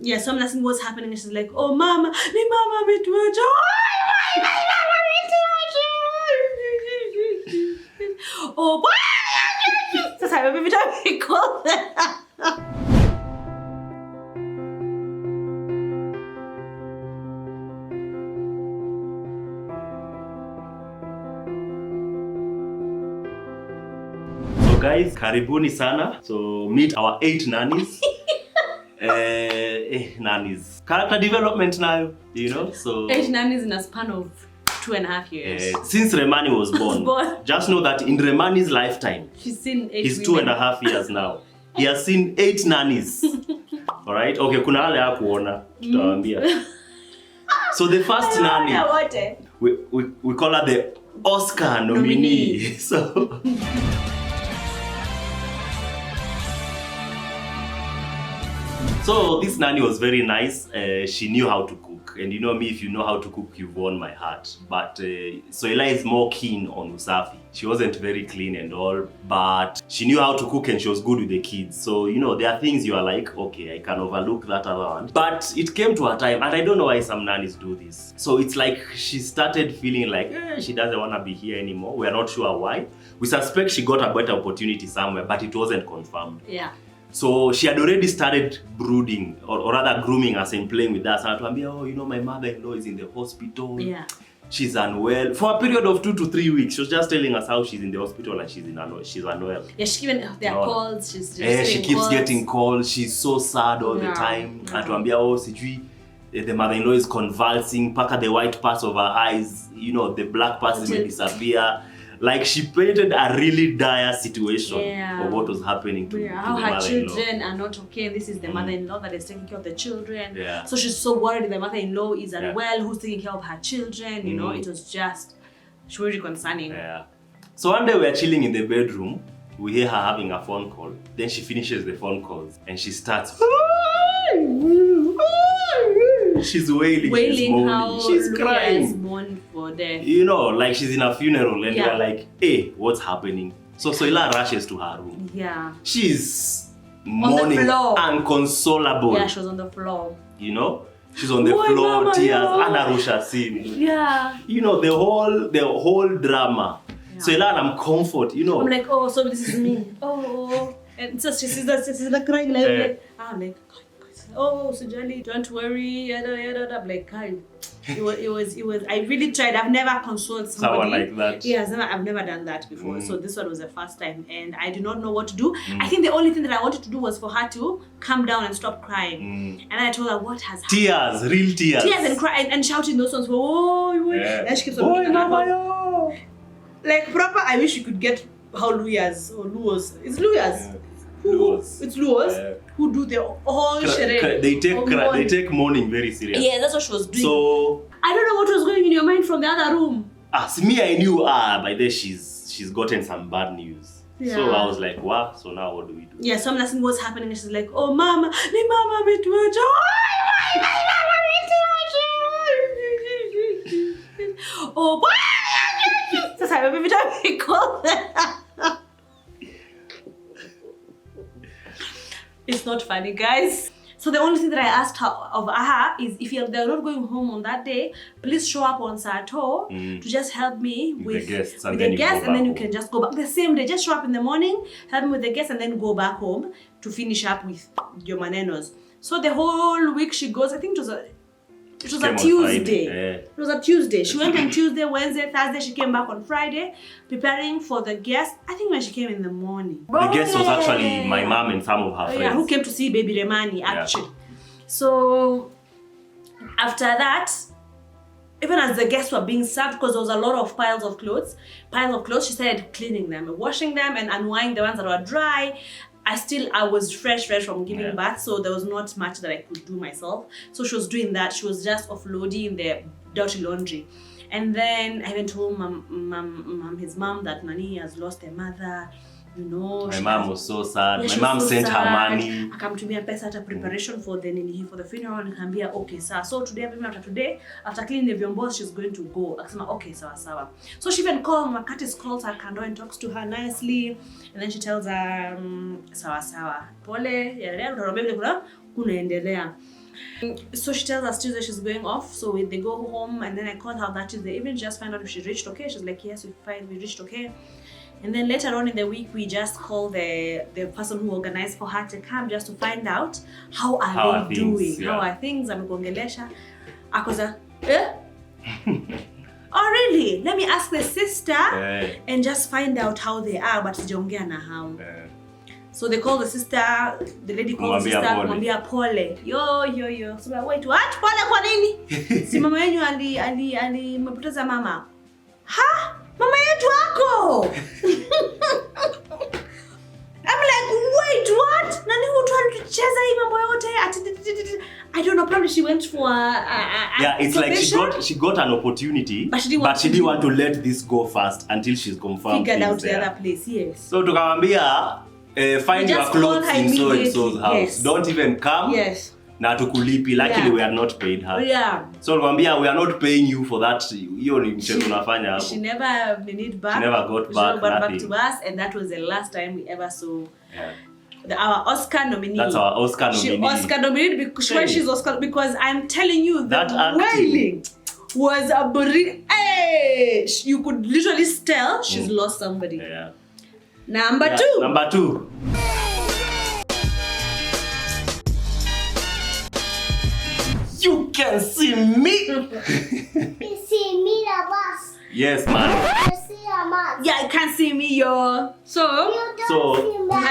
Yeah, so I'm asking what's happening, and she's like, oh, mama, ni mama ametuacha. Oh, that's how every time we call that. So guys, karibuni sana. So meet our 8 nannies. Nannies. Character development now, you know. So 8 nannies in a span of 2.5 years. Since Remani was born. Just know that in Remani's lifetime, she's seen 8 he's women. 2.5 years now. He has seen 8 nannies. Alright? Okay, kuna wale hakuona. Tutawaambia. So the first nanny, we call her the Oscar nominee. So this nanny was very nice. She knew how to cook, and you know me, if you know how to cook, you've won my heart. But Soila is more keen on usafi. She wasn't very clean and all, but she knew how to cook and she was good with the kids. So you know, there are things you are like, okay, I can overlook that other one. But it came to a time, and I don't know why some nannies do this. So it's like she started feeling like she doesn't want to be here anymore. We are not sure why. We suspect she got a better opportunity somewhere, but it wasn't confirmed. Yeah. So she had already started brooding, or rather grooming us and playing with us. And told me, oh, you know, my mother-in-law is in the hospital. Yeah. She's unwell. For a period of 2 to 3 weeks, she was just telling us how she's in the hospital and she's unwell. Yeah, she even there are calls. She keeps getting calls. She's so sad all the time. And tuambia, oh, sijui, the mother-in-law is convulsing. Paka the white parts of her eyes, you know, the black parts may disappear. Like she painted a really dire situation of what was happening to how the her mother-in-law. Children are not okay. This is the mother-in-law that is taking care of the children. Yeah. So she's so worried the mother-in-law is unwell. Who's taking care of her children? You know, it was just really concerning. Yeah. So one day we are chilling in the bedroom. We hear her having a phone call. Then she finishes the phone calls and she starts. She's wailing, she's moaning, she's crying. Mourned for death. You know, like she's in a funeral and we're like, hey, what's happening? So Soila rushes to her room. Yeah. She's mourning, unconsolable. Yeah, she was on the floor. You know? She's on the floor, mama, tears, Anarusha scene. Yeah. You know, the whole drama. Yeah. Soila and comfort, you know. I'm like, oh, so this is me. Oh. And so she's like crying like, I'm like, oh, Sujali, don't worry, yada, like, it was, I really tried. I've never consoled someone like that. Yes, I've never done that before. So this one was the first time and I did not know what to do. I think the only thing that I wanted to do was for her to calm down and stop crying. And I told her what has happened. Tears, real tears. Tears and crying and shouting those songs. And she keeps on like proper, I wish you could get how Luas or Luos. It's Luas. It's Luos who do the whole charade. They take mourning very serious. Yeah, that's what she was doing. So I don't know what was going in your mind from the other room. See, me, I knew by then she's gotten some bad news. Yeah. So I was like, wow, so now what do we do? Yeah, so I'm asking what's happening and she's like, oh mama, ni mama ametuacha. Oh, that's how every time we call that. It's not funny, guys. So the only thing that I asked of her is if they're not going home on that day, please show up on Sato to just help me with the guests, and then you can just go back the same day. Just show up in the morning, help me with the guests, and then go back home to finish up with your manenos. So the whole week she goes, I think it was a Tuesday. It was a Tuesday. She went on Tuesday, Wednesday, Thursday. She came back on Friday, preparing for the guest. I think when she came in the morning. The guest was actually my mom and some of her friends. Yeah, who came to see baby Remani actually. So after that, even as the guests were being served, because there was a lot of piles of clothes, she started cleaning them, washing them and unwinding the ones that were dry. I was fresh from giving birth, so there was not much that I could do myself. So she was doing that. She was just offloading the dirty laundry. And then I went home, his mom, that Nani has lost her mother. You know, my mom was so sad. My mom sent her money. Akatumia pesa hata preparation for the funeral. Nikamwambia okay sawa. So today after cleaning the vyombo she's going to go. Akasema okay sawa. So she even Makati calls her kando and talks to her nicely, and then she tells her sawa. Pole, yale utarombea kunaendelea. So she tells us Tuesday she's going off. So they go home, and then I call her that Tuesday evening, just find out if she reached okay. She's like, yes, we reached okay. And then later on in the week, we just call the person who organized for her to come just to find out how are they doing, how are things. Amegongelesha. Akoza, oh really? Let me ask the sister and just find out how they are. But sijaongea na hao. So they call the sister, the lady calls the sister, kumwambia pole. Yo. So like, wait, what? Pole kwa nini? Si mama yenu alimepoteza mama. Ha? Mama yetu wako. I'm like, wait, what? Nani hutu alitucheza hii mambo yote? I don't know, probably she went for it's like she got an opportunity, but she didn't want to let this go fast until she's confirmed. Figured out the other place, yes. So tukamwambia, find your clothes in so-and-so's house. Yes. Don't even come. Yes. Na tukulipi. Luckily we are not paid her. Yeah. So tukamwambia, we are not paying you for that. Hiyo ni mchezo unafanya hapo. She never back. She never got back to us, and that was the last time we ever saw our Oscar nominee. That's our Oscar nominee. She Oscar nominee because she's Oscar, because I'm telling you that wailing was a you could literally tell she's lost somebody. Yeah. Number two. Number two. You can see me. You see me, the boss. Yes, man. You see a man. Yeah, you can't see me, yo. So You don't see me, but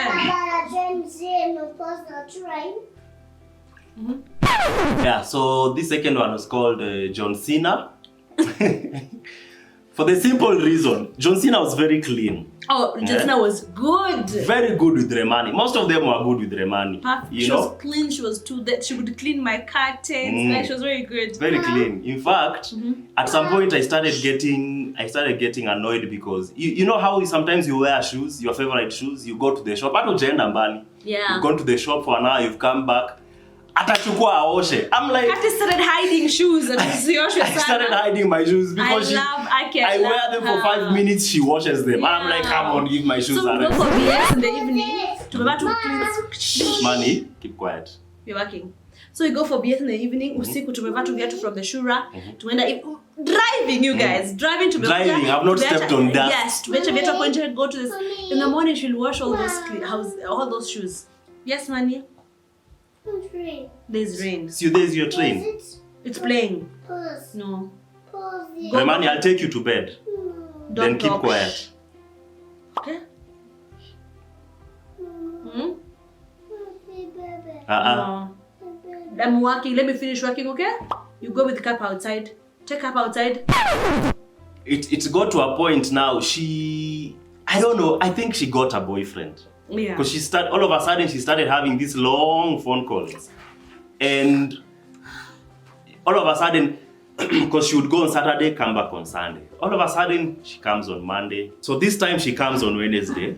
James across the train. Yeah, so this second one was called John Cena. For the simple reason, John Cena was very clean. Oh, John Cena was good. Very good with the money. Most of them were good with the money. She was clean. She was she would clean my curtains. Like, she was very good. Very clean. In fact, at some point I started getting annoyed because you know how sometimes you wear shoes, your favorite shoes, you go to the shop. Yeah. You've gone to the shop for an hour, you've come back. Atachukua aoshe. I'm like, I started hiding shoes. I started hiding my shoes because I wear them for 5 minutes, she washes them. Yeah. And I'm like, come on, give my shoes a rest. So we go for BS in the evening. To clean. Money, keep quiet. We're working. So we go for BS in the evening. Usiku tumevaa tu viatu from the shura. Tuenda driving, you guys. Driving. I've not stepped on that. Yes. To go to this. In the morning she'll wash all those shoes. Yes, Manny. Rain. There's rain. So there's your train. It's playing. Pause. No. Pause. Remani, I'll take you to bed. Then keep quiet. Okay? Baby. No. I'm working. Let me finish working, okay? You go with Cap outside. Take Cap outside. It's got to a point now. I don't know. I think she got a boyfriend. Yeah. Because all of a sudden she started having these long phone calls. And all of a sudden, because she would go on Saturday, come back on Sunday. All of a sudden, she comes on Monday. So this time she comes on Wednesday.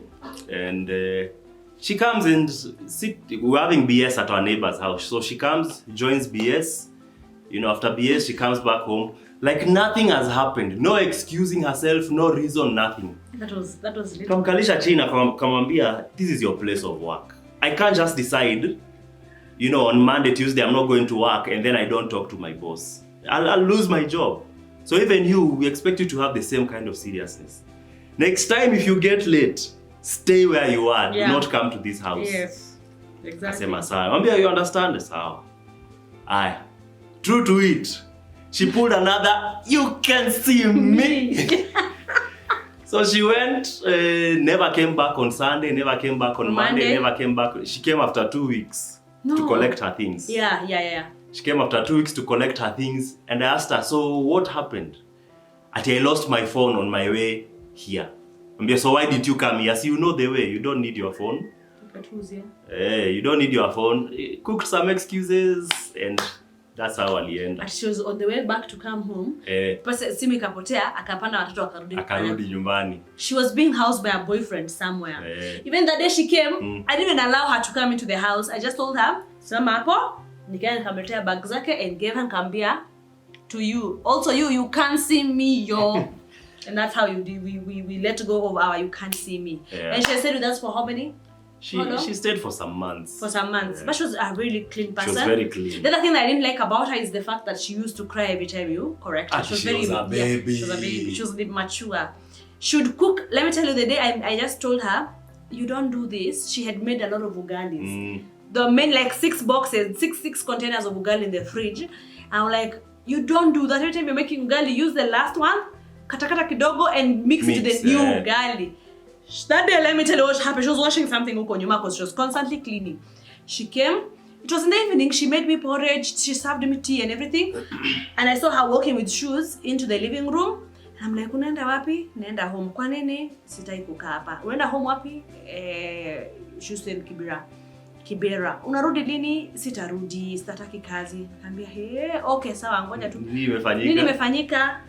And she comes and we're having BS at our neighbor's house. So she comes, joins BS. You know, after BS, she comes back home. Like nothing has happened. No excusing herself, no reason, nothing. That was little. Kamkalisha China, kamwambia, this is your place of work. I can't just decide, you know, on Monday, Tuesday, I'm not going to work and then I don't talk to my boss. I'll lose my job. So even you, we expect you to have the same kind of seriousness. Next time, if you get late, stay where you are. Do not come to this house. Yes, exactly. Asema sawa. Mwambia, you understand? Sawa. Aye. True to it. She pulled another, you can see me. So she went, never came back on Sunday, never came back on Monday, never came back. She came after 2 weeks to collect her things. Yeah. She came after 2 weeks to collect her things. And I asked her, so what happened? I lost my phone on my way here. So why did you come here? See, you know the way. You don't need your phone. You don't need your phone. Cooked some excuses and that's how alienda. But she was on the way back to come home. Simu ikapotea, akapanda watoto akarudi nyumbani. She was being housed by a boyfriend somewhere. Even the day she came, I didn't even allow her to come into the house. I just told her, "Sema hapo, nikaenda nikamletea bag zake and gave her kambia to you. Also you can't see me, yo." And that's how we let go of our you can't see me. And she stayed with us for how many? She stayed for some months. Yeah. But she was a really clean person. She was very clean. The other thing that I didn't like about her is the fact that she used to cry every time you correct her. She was a baby. She was a baby. She was mature. She would cook. Let me tell you, the day I just told her, you don't do this. She had made a lot of ugalis. The main like 6 containers of ugali in the fridge. I'm like, you don't do that. Every time you're making ugali, use the last one, katakata kidogo, and mix it to the new ugali. That day, let me tell you what happened. She was washing something huko nyuma because she was constantly cleaning. She came. It was in the evening. She made me porridge. She served me tea and everything. And I saw her walking with shoes into the living room. And I'm like, unaenda wapi? Naenda home. Kwa nini? Sitai kukaa hapa. Unaenda home wapi? She said Kibera. Unarudi lini? Sitarudi. Sitataki kazi. Niambia, hey, okay, sawa, ngoja tu. Nini imefanyika? Nini imefanyika?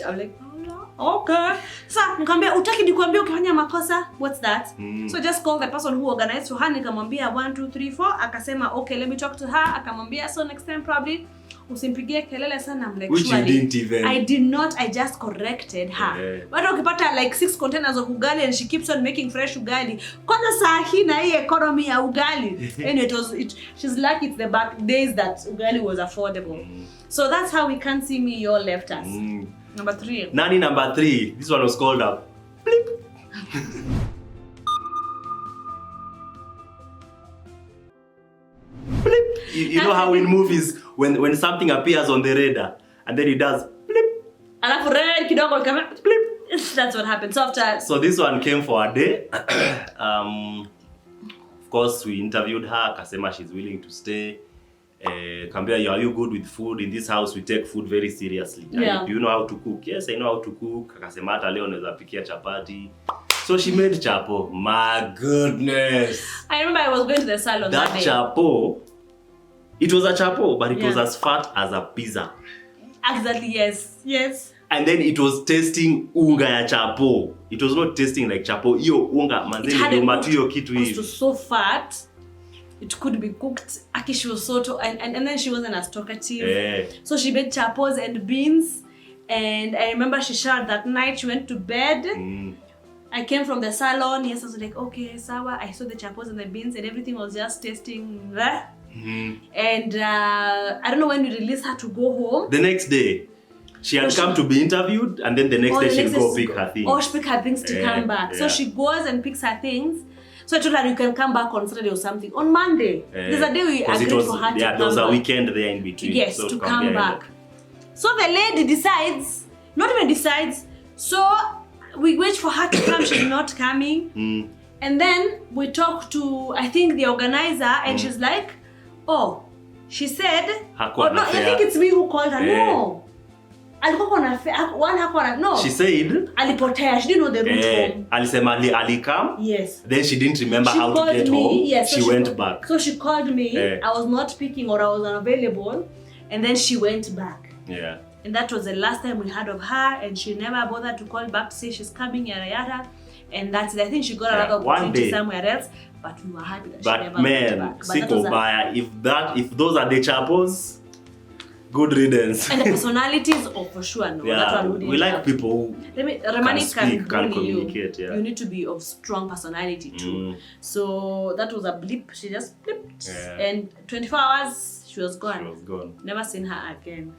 I'm like, okay. So, nikamwambia utaki nikwambie ukifanya makosa, what's that? So just call the person who organized for her, nikamwambia 1 2 3 4, akasema okay, let me talk to her. Akamwambia so next time probably usimpigie kelele sana. I'm like, which you didn't even. I did not, I just corrected her. But ukipata like 6 containers of ugali and she keeps on making fresh ugali. Kwanza saa hii na hii economy ya ugali. Anyway, she's lucky it's the back days that ugali was affordable. So that's how we can't see me, you all left us. Number 3. Nanny number 3. This one was called a blip. Blip. You know how in movies when something appears on the radar and then it does blip. Alafu red kidogo kama blip. That's what happened. So this one came for a day. Of course we interviewed her. Akasema she's willing to stay. Kambia, are you good with food? In this house we take food very seriously. Yeah. Do you know how to cook? Yes, I know how to cook. Akasema hata leo naweza pikia chapati. So she made chapo. My goodness. I remember I was going to the salon that day. That chapo, it was a chapo, but it was as fat as a pizza. Exactly, yes. And then it was tasting unga ya chapo. It was not tasting like chapo. Iyo unga manzeni ndio matuyo kitu hivi. It was so fat. It could be cooked. Aki, she was so and then she wasn't as talkative. So she made chapos and beans. And I remember she showered that night. She went to bed. I came from the salon. Yes, I was like, okay, sawa. I saw the chapos and the beans and everything was just tasting there. And I don't know when we released her to go home. The next day, she had come to be interviewed, and then the next day she'd go pick her things. Oh, she pick her things to come back. So she goes and picks her things. So I told her you can come back on Saturday or something. On Monday, there's a day we agreed for her to come back. There was a weekend there in between. Yes, so to come back. So the lady decides, not even decides, so we wait for her to come, she's not coming. And then we talk to, I think, the organizer, and she's like, oh, she said, no, I think it's me who called her. No. No. She said alipotea. She didn't know the route home. Alisema alikam. Yes. Then she didn't remember how to get home. Yes, she went back. So she called me. I was not picking or I was unavailable, and then she went back. Yeah. And that was the last time we heard of her, and she never bothered to call back to say she's coming, yada yada. And that's it. I think she got another opportunity somewhere else, but we were happy that she never went back. Siko baya. If those are the chapos, good riddance. And the personalities, for sure, no. Yeah, we like people who can communicate. You need to be of strong personality too. So that was a blip. She just blipped. And 24 hours, she was gone. She was gone. Never seen her again.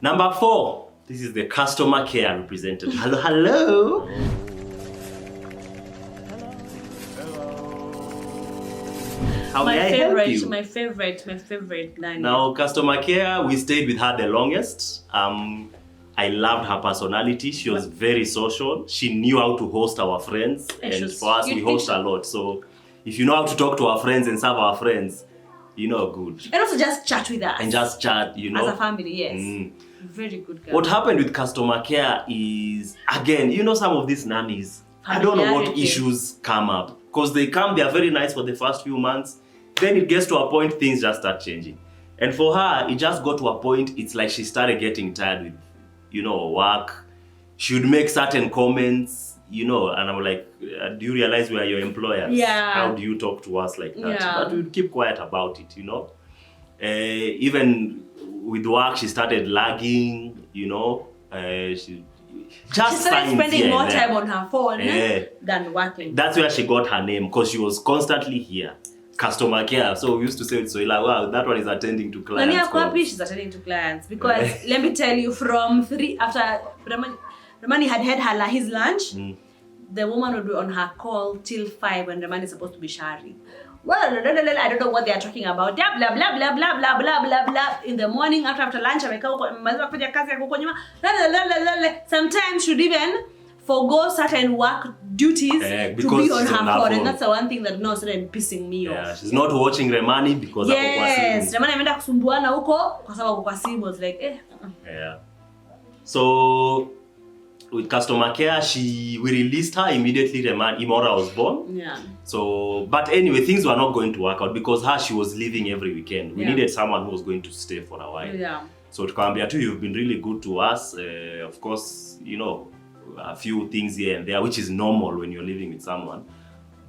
Number 4. This is the customer care representative. Hello. How may I help you? My favorite Nanny. Now, customer care, we stayed with her the longest. I loved her personality. She was very social. She knew how to host our friends. And for us, we host a lot. So if you know how to talk to our friends and serve our friends, you know, good. And also just chat with us. And just chat, you know. As a family, yes. Very good girl. What happened with customer care is, again, you know, some of these nannies, I don't know what issues come up. Because they are very nice for the first few months. Then it gets to a point, things just start changing. And for her, it just got to a point, it's like she started getting tired with, you know, work. She would make certain comments, you know, and I'm like, do you realize we are your employers? Yeah. How do you talk to us like that? Yeah. But we would keep quiet about it, you know. Even with work, she started lagging, you know. just she started signs spending here more and there. time on her phone than working. That's where she got her name, because she was constantly here. Customer care. So we used to say with Soila, wow, that one is attending to clients. She's attending to clients because let me tell you, from 3 after Ramani had his lunch, the woman would be on her call till 5 when Ramani is supposed to be sharing. Well, I don't know what they are talking about. Blah blah blah blah blah blah blah blah blah. In the morning after lunch, sometimes should even forgo certain work duties to be on her phone. And that's the one thing that now started pissing me off. She's not watching Ramani because of yes, Ramani ameenda kusumbuana huko kwa sababu kwa simu. It's like So with customer care, we released her immediately. Imora was born. Yeah. So, but anyway, things were not going to work out because she was leaving every weekend. We needed someone who was going to stay for a while. Yeah. So tukamwambia tu, you've been really good to us. Of course, a few things here and there, which is normal when you're living with someone.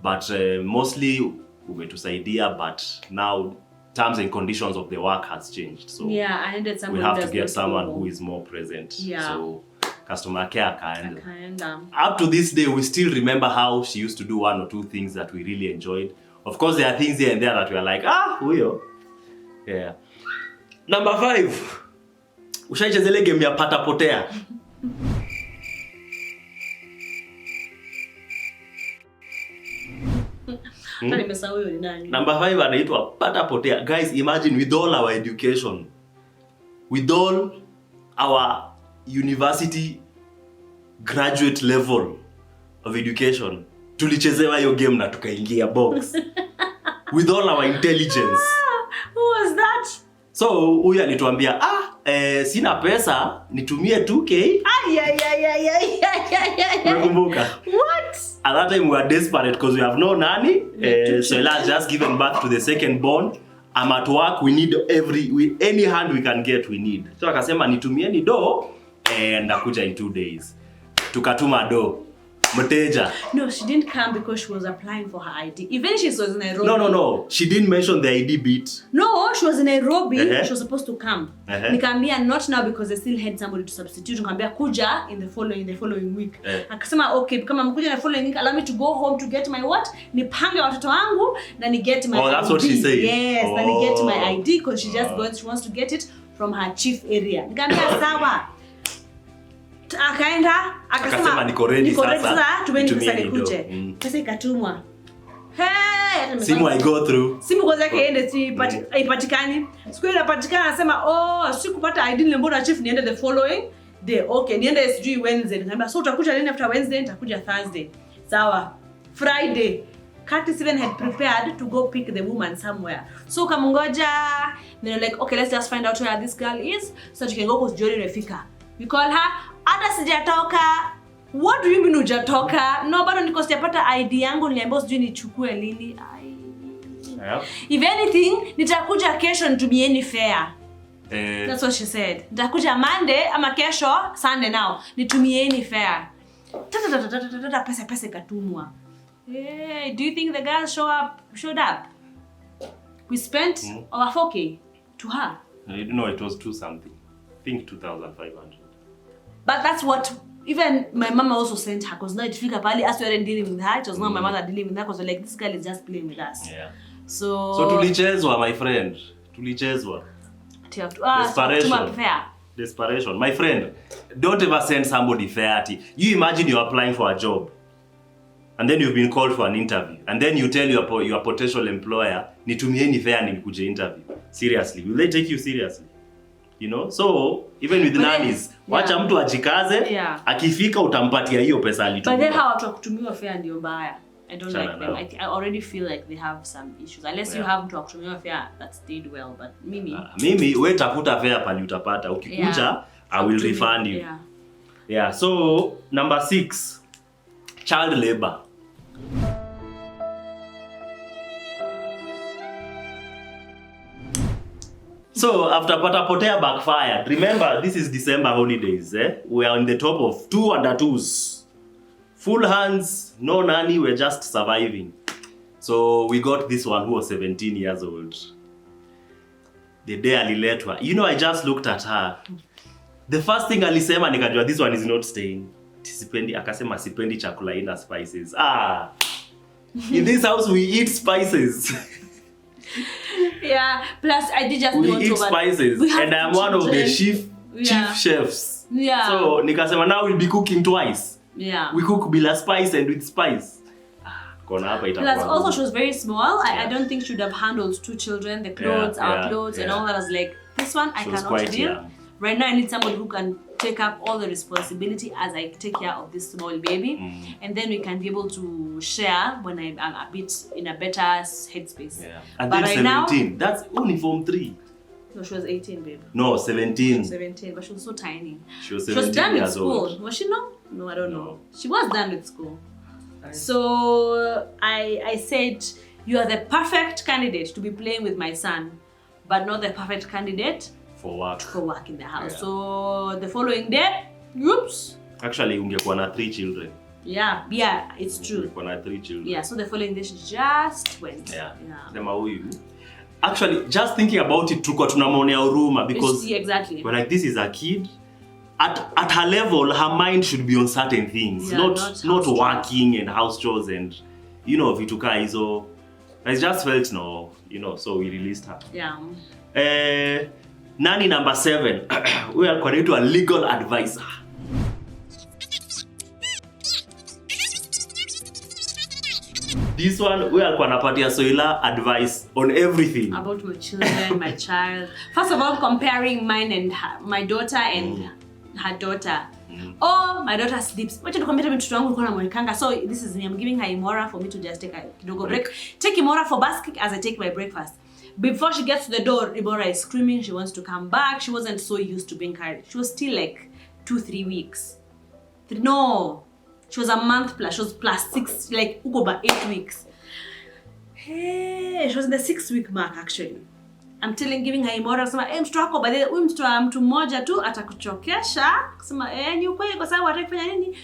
But mostly umetusaidia, but now terms and conditions of the work has changed. So I needed someone we have to get someone who is more present. Yeah. So customer care akaenda. Up to this day, we still remember how she used to do 1 or 2 things that we really enjoyed. Of course, there are things here and there that we are like, huyo. Yeah. Number 5. Ushaicheza ile game ya pata potea. Number 5 anaitwa pata potea. Guys, imagine with all our education, with all our university graduate level of education, tulichezewa hiyo game na tukaingia box. With all our intelligence. Who was that? So huyu alituambia, sina pesa, nitumie 2K. Unakumbuka? What? At that time we were desperate because we have no nanny. Soila has just given birth to the second born. I'm at work, we need any hand we can get, we need. So akasema nitumieni do and akuja in 2 days. Tukatuma do. Mteja. No, she didn't come because she was applying for her ID. Even she was in Nairobi. No. She didn't mention the ID bit. No, she was in Nairobi. She was supposed to come. Nikamwambia not now because they still had somebody to substitute. Nikamwambia kuja in the following week. Akasema okay, kama mkuja in the following week, allow me to go home to get my what? Nipange watoto wangu na ni get my ID. That's what she said. Yes, na ni get my ID because she wants to get it from her chief area. Nikamwambia sawa. Akaenda akasema niko ready sasa tumeni pesa nikuje. Pesa ikatumwa. Simu I go through. Simu kwanza kaende ipatikani. Siku ile inapatikana anasema sikupata ID ile mbona chief niende the following day. Okay, niende sijui Wednesday. Nikamwambia so utakuja lini after Wednesday? Nitakuja Thursday. Sawa. Friday. Curtis even had prepared to go pick the woman somewhere. So kamungoja, they're like, okay, let's just find out where this girl is so you can go cause Jory refika. We call her, hata sijatoka. What do you mean hujatoka? No, bado niko sijapata ID yangu, niliambiwa sijui nichukue lini. If anything, nitakuja kesho nitumieni fare. That's what she said. Nitakuja Monday ama kesho, Sunday now, nitumieni fare. Pesa katumwa. Hey, do you think the girl showed up? We spent over 4K to her. No, it was 2 something. I think 2,500. But that's what even my mama also sent her because now it fika pali as we weren't dealing with her. It was not my mother dealing with her because like this girl is just playing with us. Yeah. So tulichezwa, my friend. Tulichezwa. Desperation. My friend, don't ever send somebody fair. You imagine you're applying for a job. And then you've been called for an interview. And then you tell your potential employer, nitumieni fair nikuje interview. Seriously, will they take you seriously? You know? So, even with nannies, wacha mtu ajikaze, akifika utampatia hiyo pesa alitumia. But then how watu kutumiwa fair ndio mbaya. I don't like them. I already feel like they have some issues. Unless you have mtu kutumiwa fair that stayed well, but mimi wewe tafuta fair pali utapata. Ukikuja, I will refund you. Yeah, so number 6, child labor. So after Patapotea backfired, remember this is December holidays. We are on the top of 2 under-2s. Full hands, no nanny, we're just surviving. So we got this one who was 17 years old. The day aliletwa. I just looked at her. The first thing alisema nikajua this one is not staying. Akasema sipendi chakula ina spices. In this house we eat spices. Yeah, plus I did just we eat spices and I'm one of the chief chefs. Yeah. So nikasema now we'll be cooking twice. Yeah. We cook bila spice and with spice. Plus also she was very small. I don't think she would have handled 2 children, the clothes, our clothes and all that. I was like, this one I cannot deal. Right now I need somebody who can take up all the responsibility as I take care of this small baby. And then we can be able to share when I'm a bit in a better headspace. Yeah. And but then right 17, now, that's only form 3. No, she was 18, babe. No, 17. 17, but she was so tiny. She was 17 done with years school. old. Was she not? No, I don't know. She was done with school. So I said, you are the perfect candidate to be playing with my son, but not the perfect candidate for work in the house. So the following day, oops. Actually, ungekuwa na 3 children. Yeah, it's true. Ungekuwa na 3 children. Yeah, so the following day she just went. Sema huyu. Actually, just thinking about it, tulikuwa tunamuonea huruma because exactly. We're like, this is a kid. At her level, her mind should be on certain things, not working and house chores and vitu kaa hizo. I just felt so we released her. Yeah. Nanny number 7, we are going to a legal advisor. This one, we are going to patia Soila advice on everything. About my children, my child. First of all, comparing mine and my daughter and her daughter. Oh, my daughter sleeps. Wacha nikwambie mtoto wangu alikuwa anamwekanga. So this is me. I'm giving her Imora for me to just take a kidogo break. Take Imora for basket as I take my breakfast. Before she gets to the door, Imora is screaming. She wants to come back. She wasn't so used to being carried. She was still like 2-3 weeks. No, she was a month plus. She was plus 6, like uko ba 8 weeks. Hey, she was in the 6-week mark actually. I'm giving her Imora, kusema mtoto wako baadaye huyu mtoto wa mtu mmoja tu atakuchokesha. Kusema ni ukweli kwa sababu hataki kufanya nini?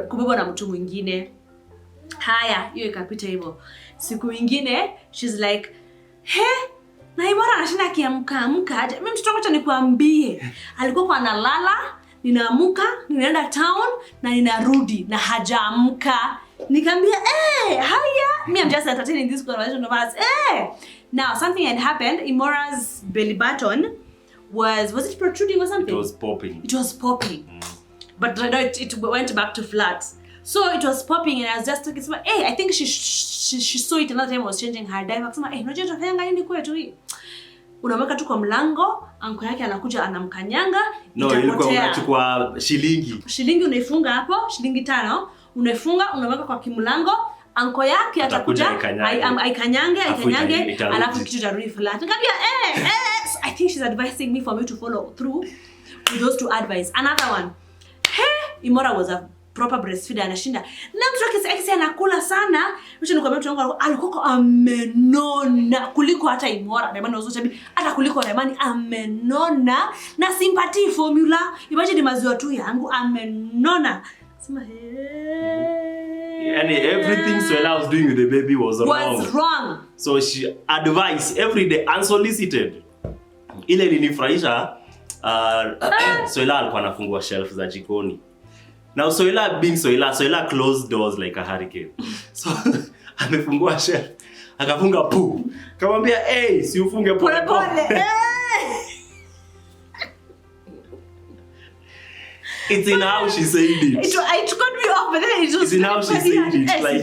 Kubebwa na mtu mwingine. Haya, hiyo ikapita hivyo. Siku nyingine she's like, na Imora anashinda akiamka. Mimi mtoto wangu nikwambie. Alikuwa kwa analala, ninaamka, ninaenda town na ninarudi na hajaamka. Nikamwambia, haya, me I'm just entertaining this conversation of us. Now, something had happened. Imora's belly button was it protruding or something? It was popping. But it went back to flat. So it was popping and I was just talking to her, I think she saw it another time I was changing her diaper. Akasema, unajua tutafanya nini kwetu hii? Unamweka tu kwa mlango, anko yake anakuja anamkanyanga, itapotea. No, ilikuwa unachukua shilingi. Shilingi unaifunga hapo, shilingi 5, unaifunga, unaweka kwa kimlango. Anko yake atakuja aikanyange alafu kitu tarudi flat. Nikamwambia I think she's advising me for me to follow through with those 2 advice. Another one. Imora was a proper breastfeeder anashinda. Na mtoto wake anakula sana. Mwisho nikwambia mtoto wangu alikuwa amenona kuliko hata Imora. Remani wazote hata kuliko Remani amenona na sympathy formula. Imagine maziwa tu yangu amenona. Sema and everything Soila was doing with the baby was wrong. So she advised every day unsolicited. Ile ilinifurahisha Soila alikuwa anafungua shelf za jikoni. Now Soila being Soila closed doors like a hurricane. So amefungua shelf. Akafunga poo. Akamwambia, si ufunge pole. It's in how she said it. It got me off, but then it was. It's in how she said it. Like,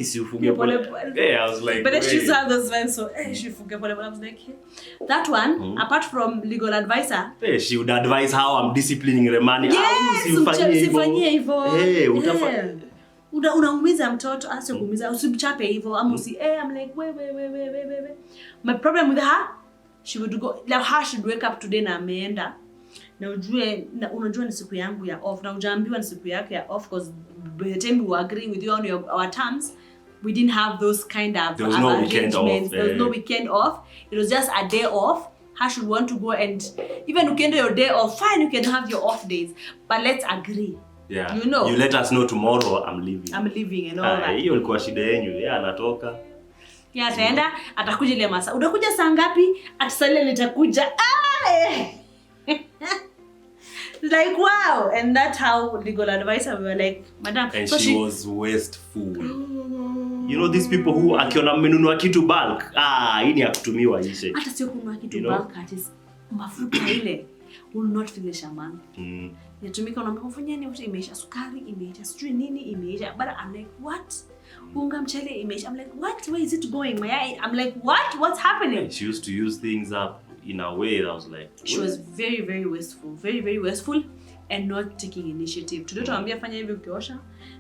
siufunge pole. I was like, but then she saw those ones, so siufunge pole. I was like, that one, apart from legal advisor, she would advise how I'm disciplining Remani. Yes, usifanyie hivyo. Unaumiza mtoto, asio kuumiza, usimchape hivyo, ama I'm like, wait. My problem with her, she would go, like how she'd wake up today na ameenda. Na unajua ni siku yangu ya off na ujaambiwa ni siku yake ya off because by the time we were agreeing with you on our terms we didn't have those kind of there was no weekend off. There was no weekend off. It was just a day off. Her should want to go and even you can do your day off, fine, you can have your off days, but let's agree. Yeah. You let us know tomorrow I'm leaving and all that. Hiyo ilikuwa shida yenu. Yeye anatoka. Yeah, ataenda atakuja ile masaa. Unakuja saa ngapi? Atisalia nitakuja. Like, wow. And that's how legal advisor, we were like, madam. And so she was wasteful. You know these people who akiona mmenunua kitu bulk, hii ni ya kutumiwa ishe. Hata sio kununua kitu bulk, at is mafuta ile will not finish a month. Yatumika unaambia kufanya nini, imeisha sukari, imeisha sijui nini, imeisha. But I'm like, what? Unga mchele imeisha. I'm like, what? Where is it going? I'm like, what? What's happening? She used to use things up in a way that was like... She was very, very wasteful. Very, very wasteful and not taking initiative. Today tuambia fanya hivi ukiosha.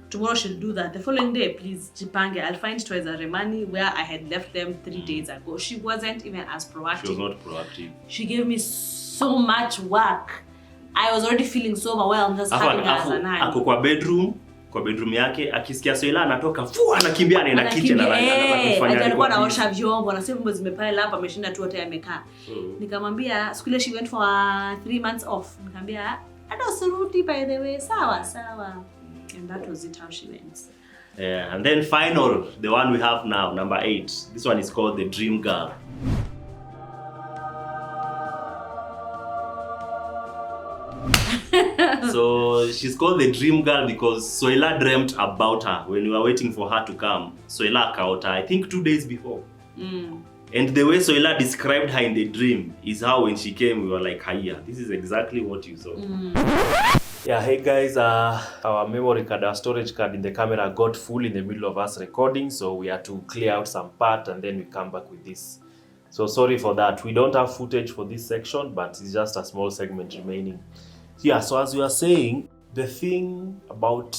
Tomorrow she'll do that. The following day, please, jipange. I'll find toys at Remani where I had left them 3 days ago. She wasn't even as proactive. She was not proactive. She gave me so much work. I was already feeling so overwhelmed just having her as an eye. Ako kwa bedroom yake, akisikia Soila anatoka, anakimbia anaenda kitchen anataka kufanya. Alikuwa anaosha vyombo, na vyombo zimepale hapa, ameshinda tu hata amekaa. Nikamwambia, siku ile she went for 3 months off. Nikamwambia, "Ada usurudi by the way, sawa." And that was it how she went. Yeah, and then final, the one we have now, number 8. This one is called the Dream Girl. So she's called the Dream Girl because Soila dreamt about her when we were waiting for her to come. Soila akaota, I think 2 days before. And the way Soila described her in the dream is how when she came, we were like, hiya, this is exactly what you saw. Yeah, hey guys, our memory card, our storage card in the camera got full in the middle of us recording, so we had to clear out some part and then we come back with this. So sorry for that. We don't have footage for this section, but it's just a small segment remaining. Yeah, so as we are saying, the thing about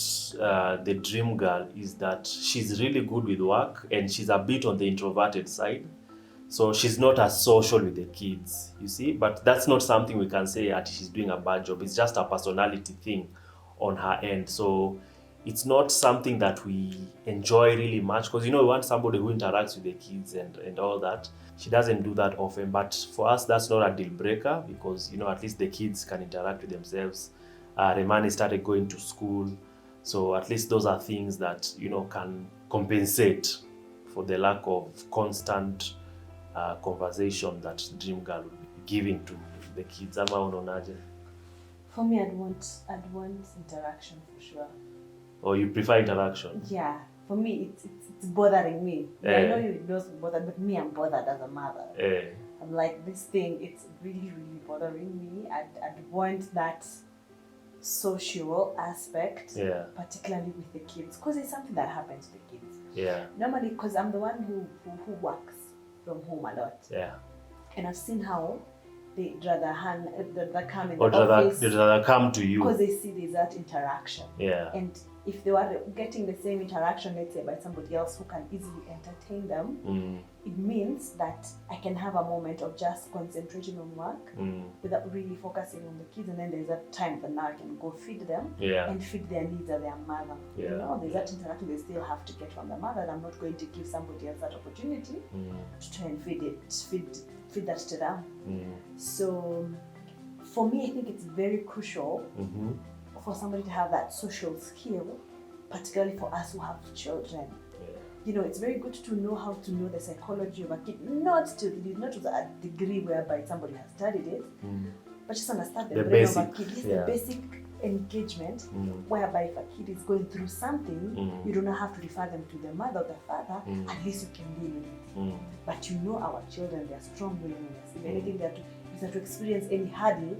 the Dream Girl is that she's really good with work and she's a bit on the introverted side. So she's not as social with the kids, you see? But that's not something we can say that she's doing a bad job. It's just a personality thing on her end. So it's not something that we enjoy really much because, you know, we want somebody who interacts with the kids and all that. She doesn't do that often, but for us, that's not a deal breaker because, you know, at least the kids can interact with themselves. Remani started going to school. So at least those are things that, you know, can compensate for the lack of constant conversation that Dream Girl would be giving to the kids. Ama unaonaje? For me, I'd want interaction for sure. Or you prefer interaction? Yeah. For me, it's bothering me. I know you don't bother, but me, I'm bothered as a mother. I'm like, this thing, it's really, really bothering me. I'd want that social aspect, particularly with the kids, because it's something that happens to the kids. Yeah. Normally, because I'm the one who works from home a lot. Yeah. And I've seen how they'd rather come in or the office. They'd rather come to you. Because they see there's that interaction. Yeah. And if they were getting the same interaction, let's say by somebody else who can easily entertain them, it means that I can have a moment of just concentrating on work without really focusing on the kids. And then there's that time that now I can go feed them and feed their needs as their mother. You know, there's that interaction they still have to get from the mother. And I'm not going to give somebody else that opportunity to try and feed that to them. So for me, I think it's very crucial for somebody to have that social skill, particularly for us who have children. You know, it's very good to know how to know the psychology of a kid, not to a degree whereby somebody has studied it, but just understand the brain of a kid. Just the basic engagement, whereby if a kid is going through something, you do not have to refer them to the mother or the father, at least you can deal with it. But you know our children, they are strong willingness. If anything, they have to experience any hurdle,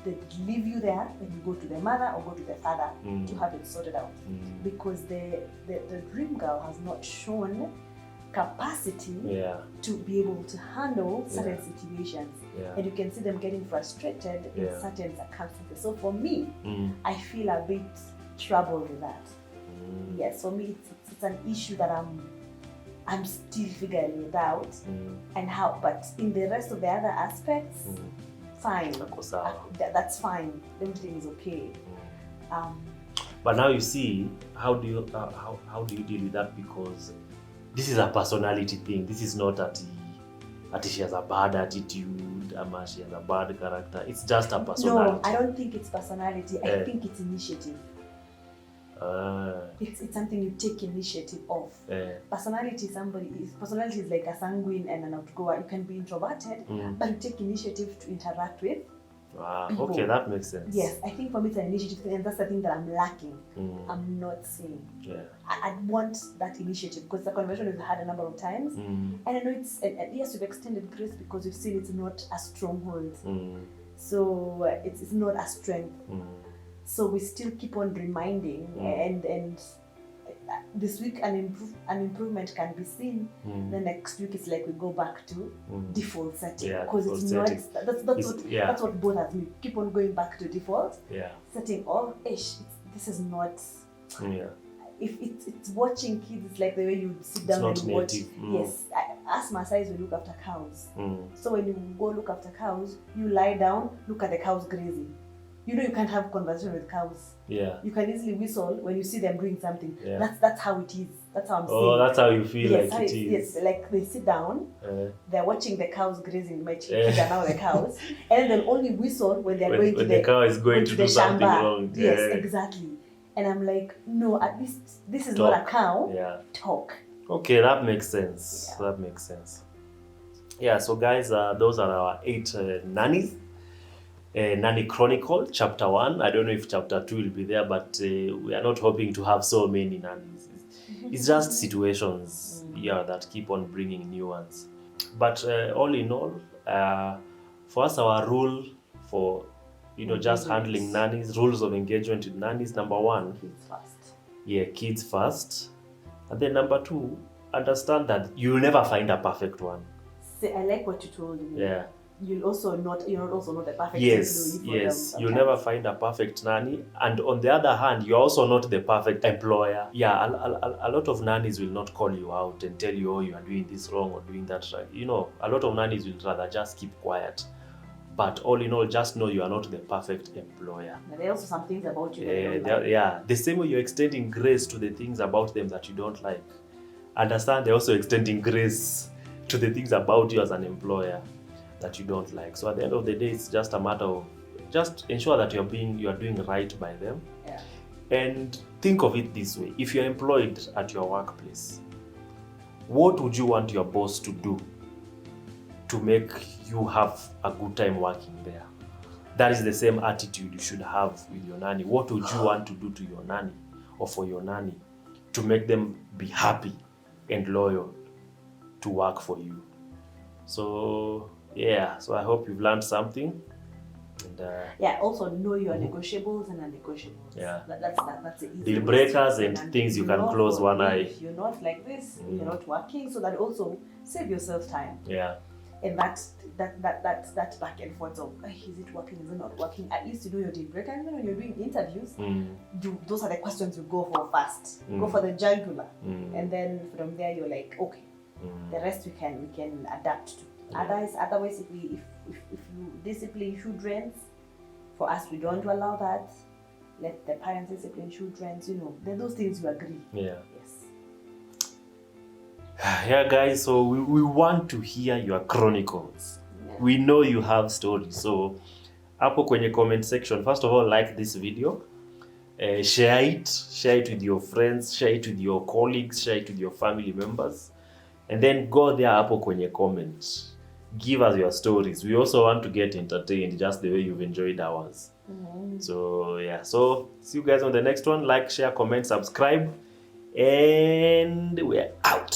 they leave you there and you go to the mother or go to the father to have it sorted out. Because the Dream Girl has not shown capacity to be able to handle certain situations. And you can see them getting frustrated in certain circumstances. So for me, I feel a bit troubled with that. Yes, for me, it's an issue that I'm still figuring it out, and how. But in the rest of the other aspects, fine. That's fine. Everything is okay. But now you see, how do you deal with that? Because this is a personality thing. This is not that she has a bad attitude, or she has a bad character. It's just a personality. No, I don't think it's personality. I think it's initiative. It's something you take initiative of. Personality is like a sanguine and an outgoer. You can be introverted, but you take initiative to interact with Okay, that makes sense. Yes, I think for me it's an initiative thing, and that's the thing that I'm lacking. I'm not seeing. Yeah. I'd want that initiative because the conversation we've had a number of times, and I know it's yes, we've extended grace because we've seen it's not a stronghold, so it's not a strength. So we still keep on reminding, and this week an improvement can be seen. The next week it's like we go back to default setting because it's not. That's what bothers me. Keep on going back to default setting. Oh, this is not. If it's watching kids, it's like the way you sit down and watch. Yes, as Maasais, we look after cows. So when you go look after cows, you lie down, look at the cows grazing. You know you can't have conversation with cows. You can easily whistle when you see them doing something. That's how it is. That's how I'm saying. Oh, that's how you feel like it is. Yes, like they sit down, they're watching the cows grazing. My kids are now the cows, and then they'll only whistle when they're going to the cow is going to do something wrong. Yes, exactly. And I'm like, no, at least this is not a cow. Talk. Okay, that makes sense. That makes sense. Yeah, so guys, those are our 8 nannies. Nanny Chronicle, Chapter 1. I don't know if Chapter 2 will be there, but we are not hoping to have so many nannies. It's just situations that keep on bringing new ones. But all in all, for us, our rule for just handling nannies, rules of engagement with nannies, number 1, kids first. Yeah, kids first. And then number 2, understand that you'll never find a perfect one. See, I like what you told me. Yeah. You're also not the perfect employee for them. You'll never find a perfect nanny, and on the other hand, you're also not the perfect employer. Yeah, a lot of nannies will not call you out and tell you, oh, you are doing this wrong or doing that right. A lot of nannies will rather just keep quiet. But all in all, just know you are not the perfect employer. And there are also some things about you that you don't like. The same way you're extending grace to the things about them that you don't like. Understand they're also extending grace to the things about you as an employer that you don't like. So at the end of the day, it's just a matter of just ensure that you are doing right by them. And think of it this way: if you're employed at your workplace, what would you want your boss to do to make you have a good time working there? That is the same attitude you should have with your nanny. What would you want to do to your nanny or for your nanny to make them be happy and loyal to work for you? So so I hope you've learned something. And also know your negotiables and non-negotiables. That's the easy deal breakers and things you can close one eye. If you're not like this, you're not working, so that also save yourself time. And that back and forth of is it working, is it not working? At least you know your deal breaker. And when you're doing interviews, those are the questions you go for first. Go for the jugular, and then from there you're like, okay, the rest we can adapt to. Otherwise, if you discipline children, for us we don't allow that. Let the parents discipline children. Then those things you agree. Yes. Guys. So we want to hear your chronicles. We know you have stories. So hapo kwenye comment section, first of all, like this video. Share it with your friends, share it with your colleagues, share it with your family members, and then go there hapo kwenye comment. Give us your stories. We also want to get entertained just the way you've enjoyed ours. So see you guys on the next one. Like, share, comment, subscribe, and we're out.